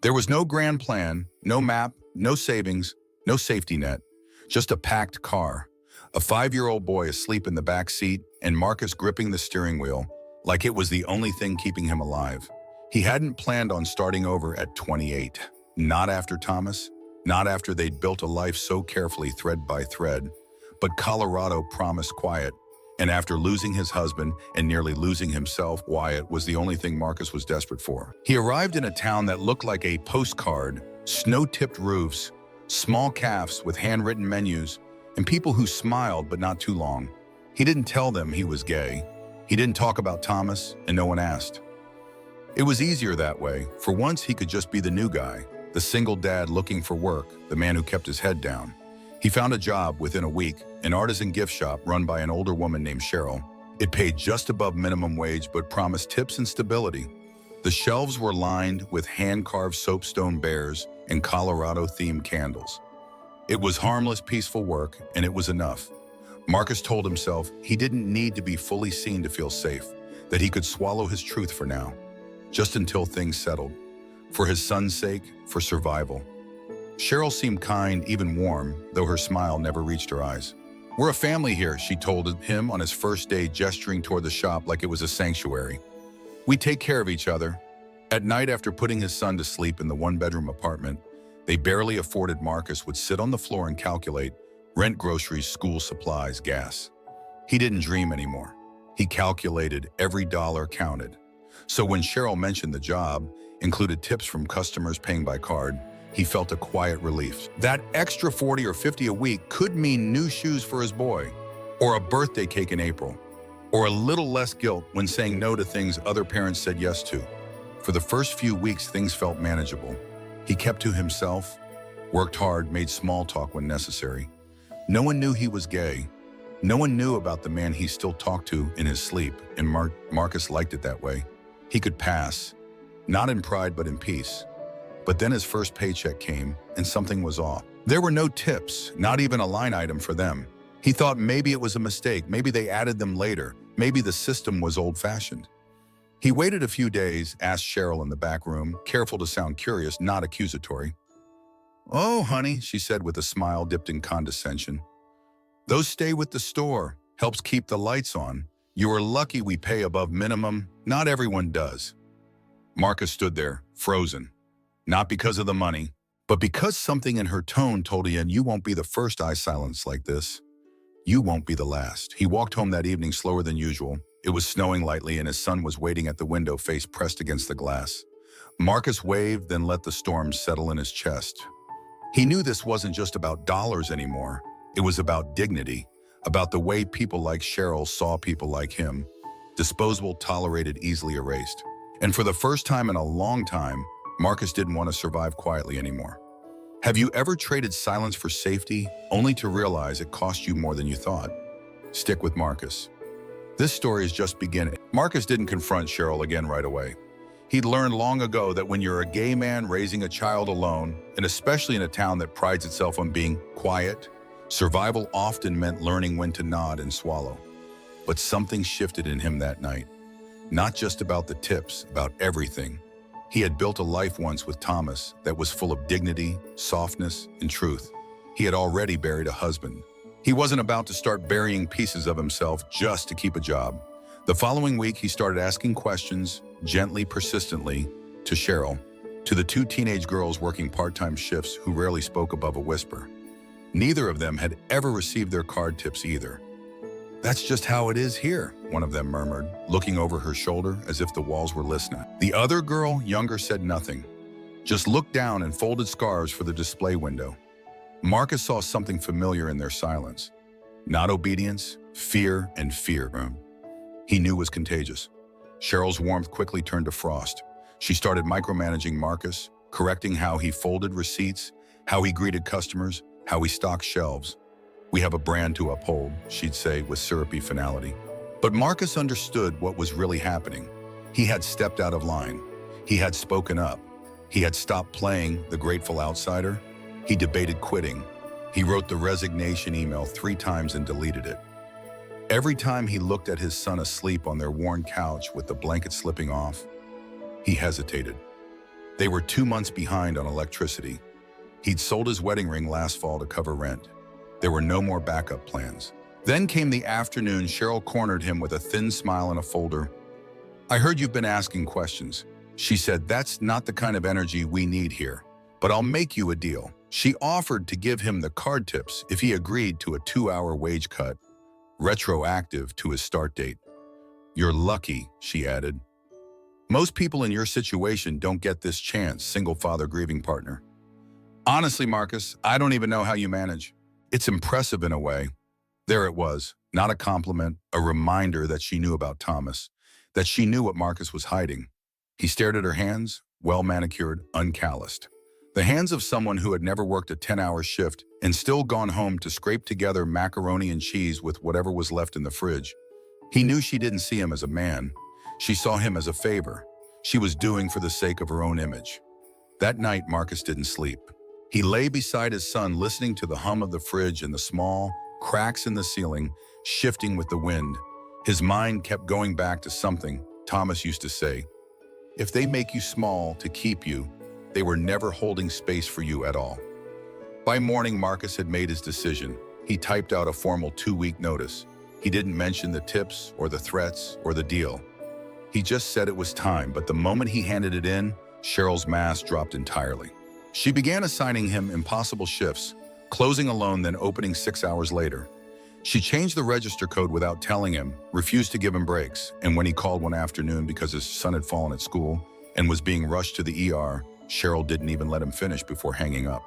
There was no grand plan, no map, no savings, no safety net, just a packed car, a 5-year-old boy asleep in the back seat, and Marcus gripping the steering wheel like it was the only thing keeping him alive. He hadn't planned on starting over at 28. Not after Thomas, not after they'd built a life so carefully thread by thread. But Colorado promised quiet, and after losing his husband and nearly losing himself, Wyatt was the only thing Marcus was desperate for. He arrived in a town that looked like a postcard, snow-tipped roofs, small cafes with handwritten menus, and people who smiled but not too long. He didn't tell them he was gay. He didn't talk about Thomas, and no one asked. It was easier that way. For once, he could just be the new guy, the single dad looking for work, the man who kept his head down. He found a job within a week, an artisan gift shop run by an older woman named Cheryl. It paid just above minimum wage but promised tips and stability. The shelves were lined with hand-carved soapstone bears and Colorado-themed candles. It was harmless, peaceful work, and it was enough. Marcus told himself he didn't need to be fully seen to feel safe, that he could swallow his truth for now, just until things settled. For his son's sake, for survival. Cheryl seemed kind, even warm, though her smile never reached her eyes. "We're a family here," she told him on his first day, gesturing toward the shop like it was a sanctuary. "We take care of each other." At night, after putting his son to sleep in the one-bedroom apartment they barely afforded, Marcus would sit on the floor and calculate rent, groceries, school supplies, gas. He didn't dream anymore. He calculated. Every dollar counted. So when Cheryl mentioned the job, included tips from customers paying by card, he felt a quiet relief. That extra 40 or 50 a week could mean new shoes for his boy, or a birthday cake in April, or a little less guilt when saying no to things other parents said yes to. For the first few weeks, things felt manageable. He kept to himself, worked hard, made small talk when necessary. No one knew he was gay. No one knew about the man he still talked to in his sleep, and Marcus liked it that way. He could pass, not in pride but in peace. But then his first paycheck came, and something was off. There were no tips, not even a line item for them. He thought maybe it was a mistake, maybe they added them later, maybe the system was old-fashioned. He waited a few days, asked Cheryl in the back room, careful to sound curious, not accusatory. "Oh, honey," she said with a smile dipped in condescension. "Those stay with the store, helps keep the lights on. You are lucky we pay above minimum, not everyone does." Marcus stood there, frozen. Not because of the money, but because something in her tone told him, "You won't be the first I silence like this. You won't be the last." He walked home that evening slower than usual. It was snowing lightly and his son was waiting at the window, face pressed against the glass. Marcus waved, then let the storm settle in his chest. He knew this wasn't just about dollars anymore. It was about dignity, about the way people like Cheryl saw people like him. Disposable, tolerated, easily erased. And for the first time in a long time, Marcus didn't want to survive quietly anymore. Have you ever traded silence for safety, only to realize it cost you more than you thought? Stick with Marcus. This story is just beginning. Marcus didn't confront Cheryl again right away. He'd learned long ago that when you're a gay man raising a child alone, and especially in a town that prides itself on being quiet, survival often meant learning when to nod and swallow. But something shifted in him that night. Not just about the tips, about everything. He had built a life once with Thomas that was full of dignity, softness, and truth. He had already buried a husband. He wasn't about to start burying pieces of himself just to keep a job. The following week, he started asking questions, gently, persistently, to Cheryl, to the 2 teenage girls working part-time shifts who rarely spoke above a whisper. Neither of them had ever received their card tips either. "That's just how it is here," one of them murmured, looking over her shoulder as if the walls were listening. The other girl, younger, said nothing, just looked down and folded scarves for the display window. Marcus saw something familiar in their silence. Not obedience, fear, and fear. He knew was contagious. Cheryl's warmth quickly turned to frost. She started micromanaging Marcus, correcting how he folded receipts, how he greeted customers, how he stocked shelves. "We have a brand to uphold," she'd say with syrupy finality. But Marcus understood what was really happening. He had stepped out of line. He had spoken up. He had stopped playing the grateful outsider. He debated quitting. He wrote the resignation email 3 times and deleted it. Every time he looked at his son asleep on their worn couch with the blanket slipping off, he hesitated. They were 2 months behind on electricity. He'd sold his wedding ring last fall to cover rent. There were no more backup plans. Then came the afternoon. Cheryl cornered him with a thin smile and a folder. "I heard you've been asking questions." She said, "That's not the kind of energy we need here, but I'll make you a deal." She offered to give him the card tips if he agreed to a 2-hour wage cut, retroactive to his start date. "You're lucky," she added. "Most people in your situation don't get this chance, single father grieving partner." "Honestly, Marcus, I don't even know how you manage." It's impressive in a way. There it was, not a compliment, a reminder that she knew about Thomas, that she knew what Marcus was hiding. He stared at her hands, well-manicured, uncalloused. The hands of someone who had never worked a 10-hour shift and still gone home to scrape together macaroni and cheese with whatever was left in the fridge. He knew she didn't see him as a man. She saw him as a favor. She was doing for the sake of her own image. That night, Marcus didn't sleep. He lay beside his son, listening to the hum of the fridge and the small cracks in the ceiling shifting with the wind. His mind kept going back to something Thomas used to say. If they make you small to keep you, they were never holding space for you at all. By morning, Marcus had made his decision. He typed out a formal 2-week notice. He didn't mention the tips or the threats or the deal. He just said it was time, but the moment he handed it in, Cheryl's mask dropped entirely. She began assigning him impossible shifts, closing alone, then opening 6 hours later. She changed the register code without telling him, refused to give him breaks, and when he called one afternoon because his son had fallen at school and was being rushed to the ER, Cheryl didn't even let him finish before hanging up.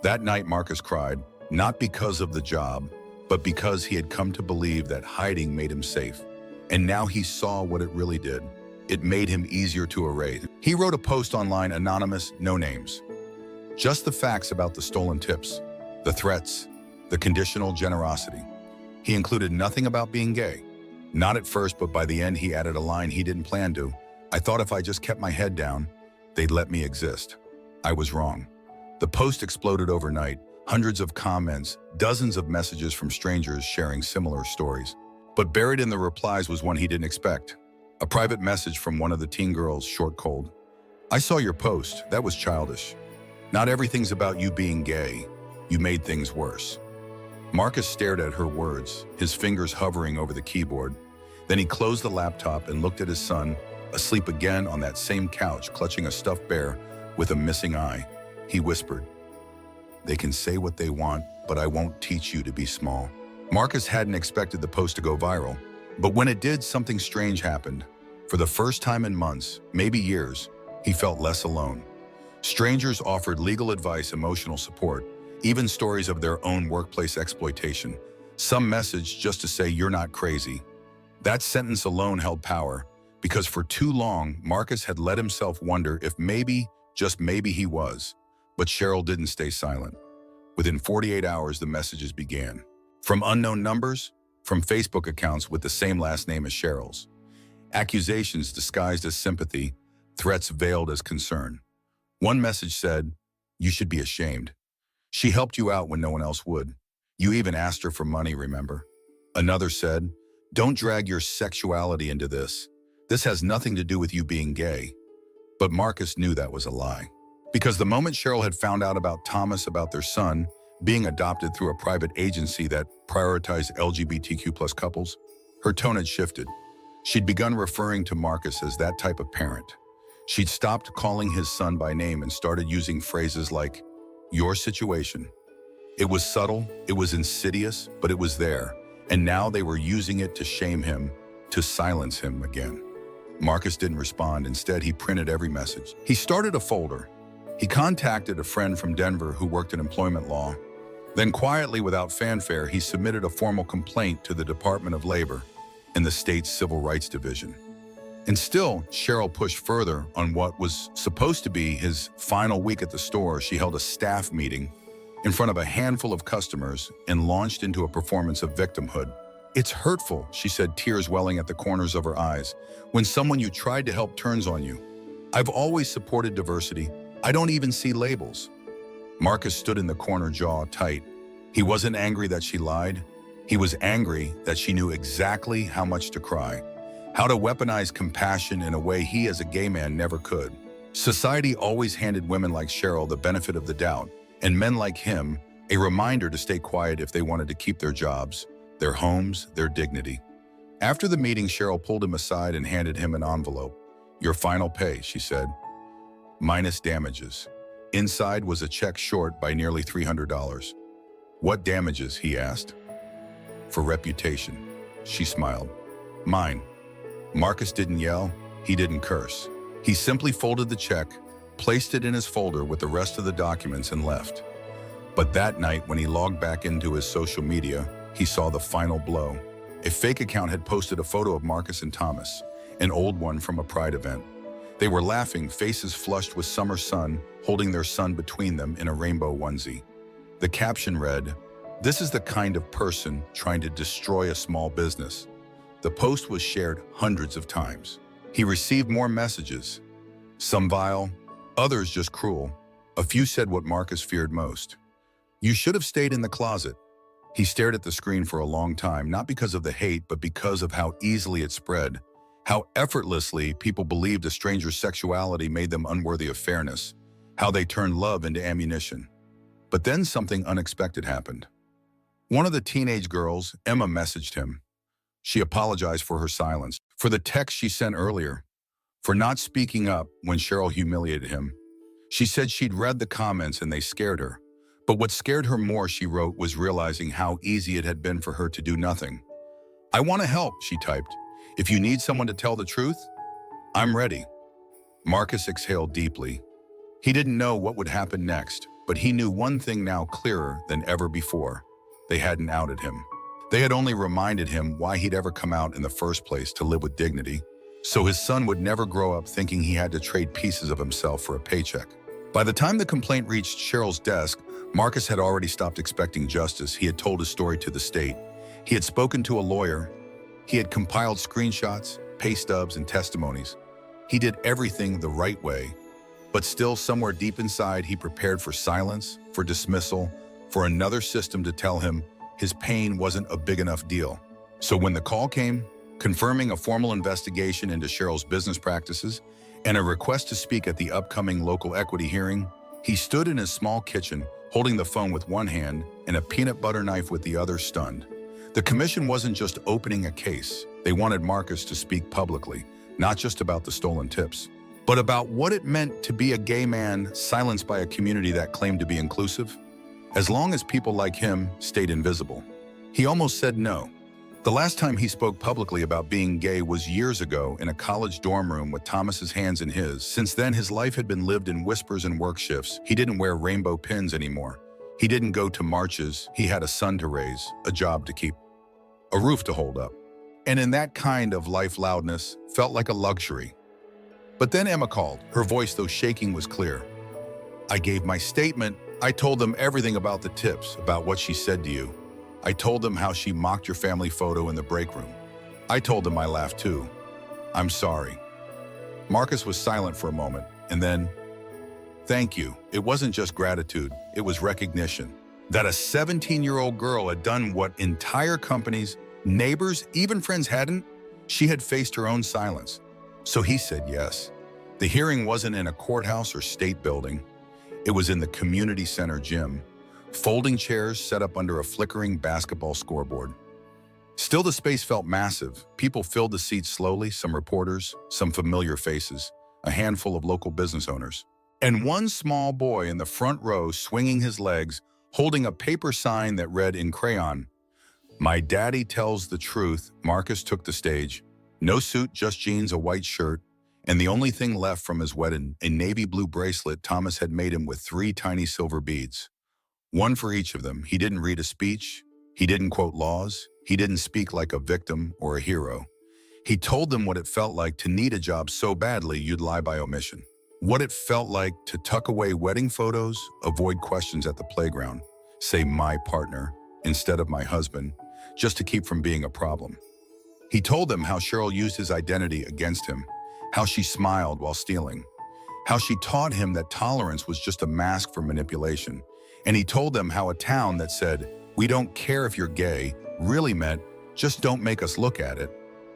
That night, Marcus cried, not because of the job, but because he had come to believe that hiding made him safe. And now he saw what it really did. It made him easier to erase. He wrote a post online, anonymous, no names. Just the facts about the stolen tips, the threats, the conditional generosity. He included nothing about being gay. Not at first, but by the end he added a line he didn't plan to. "I thought if I just kept my head down, they'd let me exist. I was wrong." The post exploded overnight. Hundreds of comments, dozens of messages from strangers sharing similar stories. But buried in the replies was one he didn't expect. A private message from one of the teen girls, short cold. "I saw your post. That was childish. Not everything's about you being gay. You made things worse." Marcus stared at her words, his fingers hovering over the keyboard. Then he closed the laptop and looked at his son, asleep again on that same couch, clutching a stuffed bear with a missing eye. He whispered, "They can say what they want, but I won't teach you to be small." Marcus hadn't expected the post to go viral, but when it did, something strange happened. For the first time in months, maybe years, he felt less alone. Strangers offered legal advice, emotional support, even stories of their own workplace exploitation. Some message just to say, "You're not crazy." That sentence alone held power, because for too long, Marcus had let himself wonder if maybe, just maybe he was. But Cheryl didn't stay silent. Within 48 hours, the messages began. From unknown numbers, from Facebook accounts with the same last name as Cheryl's. Accusations disguised as sympathy, threats veiled as concern. One message said, "You should be ashamed. She helped you out when no one else would. You even asked her for money, remember?" Another said, "Don't drag your sexuality into this. This has nothing to do with you being gay." But Marcus knew that was a lie. Because the moment Cheryl had found out about Thomas, about their son, being adopted through a private agency that prioritized LGBTQ+ couples, her tone had shifted. She'd begun referring to Marcus as that type of parent. She'd stopped calling his son by name and started using phrases like, "your situation." It was subtle, it was insidious, but it was there. And now they were using it to shame him, to silence him again. Marcus didn't respond. Instead, he printed every message. He started a folder. He contacted a friend from Denver who worked in employment law. Then quietly, without fanfare, he submitted a formal complaint to the Department of Labor in the state's Civil Rights Division. And still, Cheryl pushed further. On what was supposed to be his final week at the store, she held a staff meeting in front of a handful of customers and launched into a performance of victimhood. "It's hurtful," she said, tears welling at the corners of her eyes, "when someone you tried to help turns on you. I've always supported diversity. I don't even see labels." Marcus stood in the corner, jaw tight. He wasn't angry that she lied. He was angry that she knew exactly how much to cry, how to weaponize compassion in a way he as a gay man never could. Society always handed women like Cheryl the benefit of the doubt, and men like him a reminder to stay quiet if they wanted to keep their jobs, their homes, their dignity. After the meeting, Cheryl pulled him aside and handed him an envelope. "Your final pay," she said, "minus damages." Inside was a check short by nearly $300. "What damages?" he asked. "For reputation," she smiled. "Mine." Marcus didn't yell, he didn't curse. He simply folded the check, placed it in his folder with the rest of the documents and left. But that night, when he logged back into his social media, he saw the final blow. A fake account had posted a photo of Marcus and Thomas, an old one from a Pride event. They were laughing, faces flushed with summer sun, holding their son between them in a rainbow onesie. The caption read, "This is the kind of person trying to destroy a small business." The post was shared hundreds of times. He received more messages, some vile, others just cruel. A few said what Marcus feared most: "You should have stayed in the closet." He stared at the screen for a long time, not because of the hate, but because of how easily it spread, how effortlessly people believed a stranger's sexuality made them unworthy of fairness, how they turned love into ammunition. But then something unexpected happened. One of the teenage girls, Emma, messaged him. She apologized for her silence, for the text she sent earlier, for not speaking up when Cheryl humiliated him. She said she'd read the comments and they scared her. But what scared her more, she wrote, was realizing how easy it had been for her to do nothing. "I want to help," she typed. "If you need someone to tell the truth, I'm ready." Marcus exhaled deeply. He didn't know what would happen next, but he knew one thing now clearer than ever before. They hadn't outed him. They had only reminded him why he'd ever come out in the first place, to live with dignity, so his son would never grow up thinking he had to trade pieces of himself for a paycheck. By the time the complaint reached Cheryl's desk, Marcus had already stopped expecting justice. He had told his story to the state. He had spoken to a lawyer. He had compiled screenshots, pay stubs, and testimonies. He did everything the right way, but still somewhere deep inside, he prepared for silence, for dismissal, for another system to tell him his pain wasn't a big enough deal. So when the call came, confirming a formal investigation into Cheryl's business practices and a request to speak at the upcoming local equity hearing, he stood in his small kitchen, holding the phone with one hand and a peanut butter knife with the other, stunned. The commission wasn't just opening a case. They wanted Marcus to speak publicly, not just about the stolen tips, but about what it meant to be a gay man silenced by a community that claimed to be inclusive, as long as people like him stayed invisible. He almost said no. The last time he spoke publicly about being gay was years ago in a college dorm room with Thomas's hands in his. Since then, his life had been lived in whispers and work shifts. He didn't wear rainbow pins anymore. He didn't go to marches. He had a son to raise, a job to keep, a roof to hold up. And in that kind of life, loudness felt like a luxury. But then Emma called. Her voice, though shaking, was clear. "I gave my statement. I told them everything about the tips, about what she said to you. I told them how she mocked your family photo in the break room. I told them I laughed too. I'm sorry." Marcus was silent for a moment, and then, "Thank you." It wasn't just gratitude, it was recognition. That a 17-year-old girl had done what entire companies, neighbors, even friends hadn't. She had faced her own silence. So he said yes. The hearing wasn't in a courthouse or state building. It was in the community center gym, folding chairs set up under a flickering basketball scoreboard. Still, the space felt massive. People filled the seats slowly, some reporters, some familiar faces, a handful of local business owners, and one small boy in the front row swinging his legs, holding a paper sign that read in crayon, "My daddy tells the truth." Marcus took the stage. No suit, just jeans, a white shirt, and the only thing left from his wedding, a navy blue bracelet Thomas had made him with 3 tiny silver beads. One for each of them. He didn't read a speech. He didn't quote laws. He didn't speak like a victim or a hero. He told them what it felt like to need a job so badly you'd lie by omission. What it felt like to tuck away wedding photos, avoid questions at the playground, say "my partner" instead of "my husband," just to keep from being a problem. He told them how Cheryl used his identity against him, how she smiled while stealing, how she taught him that tolerance was just a mask for manipulation. And he told them how a town that said, "We don't care if you're gay," really meant, "Just don't make us look at it."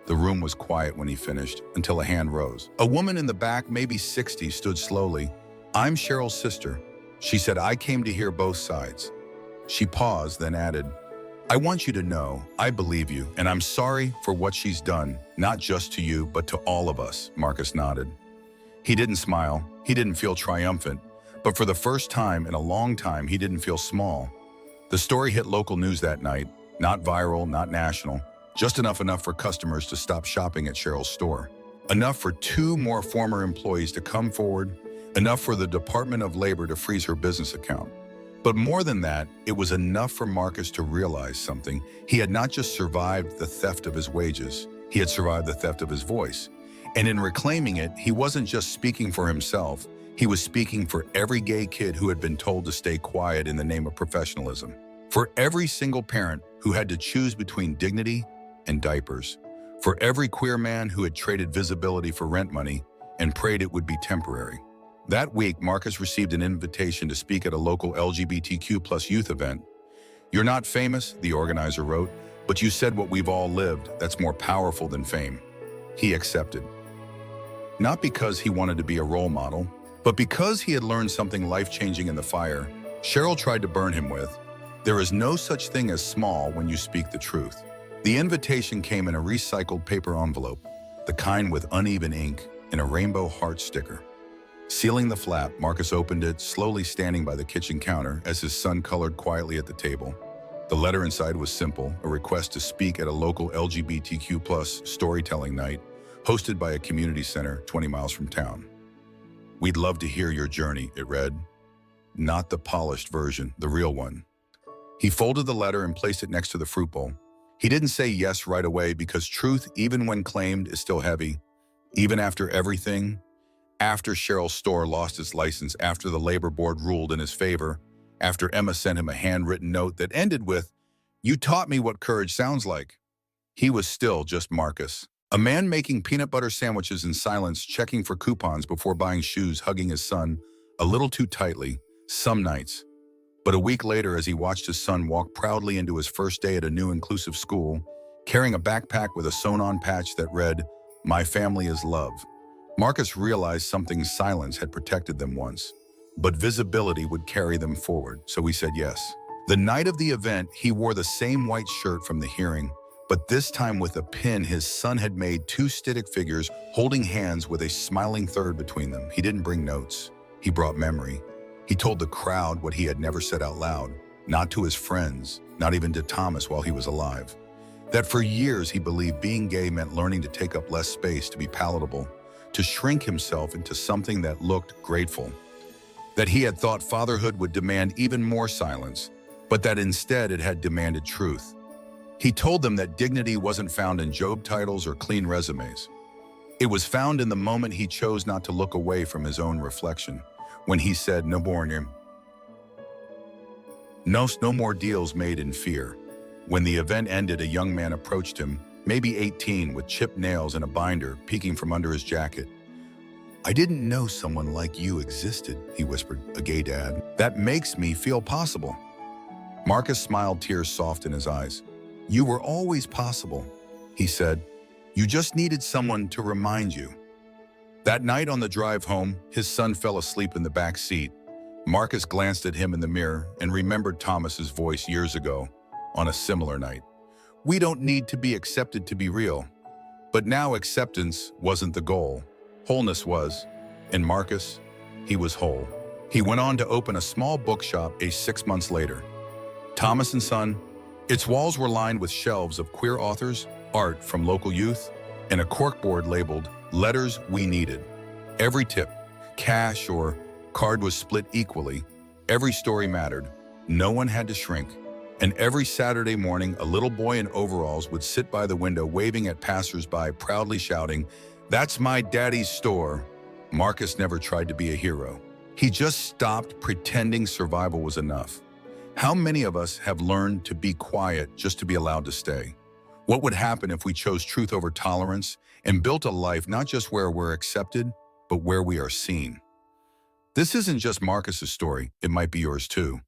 The room was quiet when he finished, until a hand rose. A woman in the back, maybe 60, stood slowly. "I'm Cheryl's sister." She said, "I came to hear both sides." She paused, then added, "I want you to know, I believe you, and I'm sorry for what she's done, not just to you, but to all of us." Marcus nodded. He didn't smile. He didn't feel triumphant. But for the first time in a long time, he didn't feel small. The story hit local news that night. Not viral, not national. Just enough for customers to stop shopping at Cheryl's store. Enough for 2 more former employees to come forward. Enough for the Department of Labor to freeze her business account. But more than that, it was enough for Marcus to realize something. He had not just survived the theft of his wages, he had survived the theft of his voice. And in reclaiming it, he wasn't just speaking for himself, he was speaking for every gay kid who had been told to stay quiet in the name of professionalism. For every single parent who had to choose between dignity and diapers. For every queer man who had traded visibility for rent money and prayed it would be temporary. That week, Marcus received an invitation to speak at a local LGBTQ+ youth event. "You're not famous," the organizer wrote, "but you said what we've all lived. That's more powerful than fame." He accepted. Not because he wanted to be a role model, but because he had learned something life-changing in the fire Cheryl tried to burn him with. There is no such thing as small when you speak the truth. The invitation came in a recycled paper envelope, the kind with uneven ink and a rainbow heart sticker. Sealing the flap, Marcus opened it, slowly standing by the kitchen counter as his son colored quietly at the table. The letter inside was simple, a request to speak at a local LGBTQ+ storytelling night, hosted by a community center 20 miles from town. "We'd love to hear your journey," it read. Not the polished version, the real one. He folded the letter and placed it next to the fruit bowl. He didn't say yes right away because truth, even when claimed, is still heavy. Even after everything, after Cheryl's store lost its license, after the labor board ruled in his favor, after Emma sent him a handwritten note that ended with, "You taught me what courage sounds like." He was still just Marcus. A man making peanut butter sandwiches in silence, checking for coupons before buying shoes, hugging his son a little too tightly, some nights. But a week later, as he watched his son walk proudly into his first day at a new inclusive school, carrying a backpack with a sewn-on patch that read, "My family is love," Marcus realized something silence had protected them once. But visibility would carry them forward, so he said yes. The night of the event, he wore the same white shirt from the hearing, but this time with a pin his son had made, 2 stick figures holding hands with a smiling third between them. He didn't bring notes. He brought memory. He told the crowd what he had never said out loud, not to his friends, not even to Thomas while he was alive. That for years he believed being gay meant learning to take up less space, to be palatable, to shrink himself into something that looked grateful. That he had thought fatherhood would demand even more silence, but that instead it had demanded truth. He told them that dignity wasn't found in job titles or clean resumes. It was found in the moment he chose not to look away from his own reflection, when he said, "No more deals made in fear." When the event ended, a young man approached him, maybe 18, with chipped nails and a binder peeking from under his jacket. "I didn't know someone like you existed," he whispered, "a gay dad. That makes me feel possible." Marcus smiled, tears soft in his eyes. "You were always possible," he said. "You just needed someone to remind you." That night on the drive home, his son fell asleep in the back seat. Marcus glanced at him in the mirror and remembered Thomas's voice years ago on a similar night. "We don't need to be accepted to be real." But now acceptance wasn't the goal. Wholeness was. And Marcus, he was whole. He went on to open a small bookshop 6 months later. Thomas and Son. Its walls were lined with shelves of queer authors, art from local youth, and a corkboard labeled "Letters We Needed." Every tip, cash or card, was split equally. Every story mattered. No one had to shrink. And every Saturday morning, a little boy in overalls would sit by the window waving at passers-by, proudly shouting, "That's my daddy's store." Marcus never tried to be a hero. He just stopped pretending survival was enough. How many of us have learned to be quiet just to be allowed to stay? What would happen if we chose truth over tolerance and built a life not just where we're accepted, but where we are seen? This isn't just Marcus's story, it might be yours too.